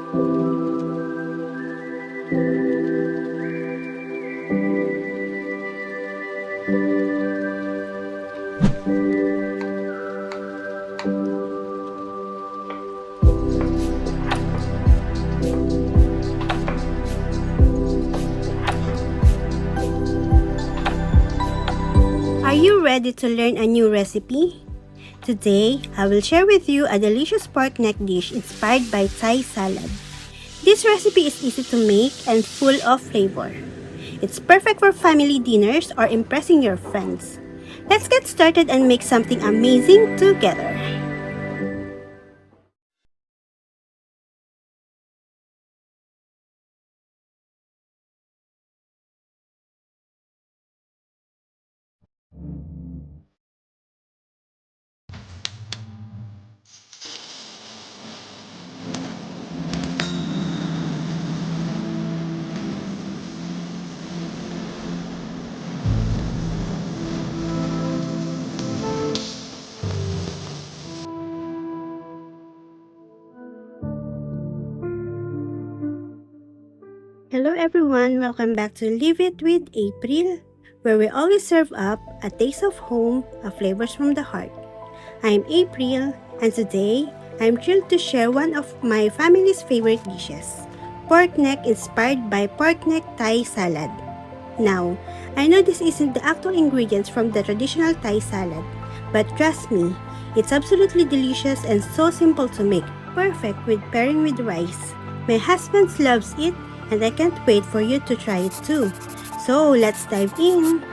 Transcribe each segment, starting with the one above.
Are you ready to learn a new recipe? Today, I will share with you a delicious pork neck dish inspired by Thai salad. This recipe is easy to make and full of flavor. It's perfect for family dinners or impressing your friends. Let's get started and make something amazing together. Hello everyone, welcome back to Live It with April, where we always serve up a taste of home, a flavors from the heart. I'm April, and today I'm thrilled to share one of my family's favorite dishes, pork neck inspired by pork neck Thai salad. Now, I know this isn't the actual ingredients from the traditional Thai salad, but trust me, it's absolutely delicious and so simple to make, perfect with pairing with rice. My husband loves it, and I can't wait for you to try it too. So let's dive in!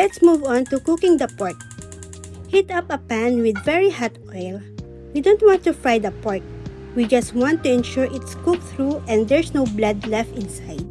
let's move on to cooking the pork. Heat up a pan with very hot oil. We don't want to fry the pork. We just want to ensure it's cooked through and there's no blood left inside.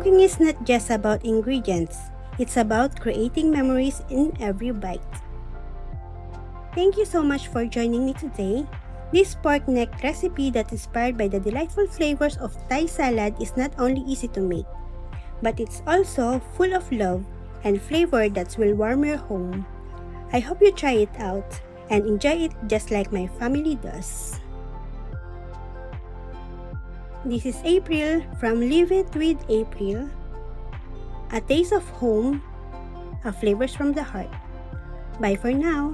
Cooking is not just about ingredients, it's about creating memories in every bite. Thank you so much for joining me today. This pork neck recipe that's inspired by the delightful flavors of Thai salad is not only easy to make, but it's also full of love and flavor that will warm your home. I hope you try it out and enjoy it just like my family does. This is April from Live It with April. A taste of home, a flavors from the heart. Bye for now.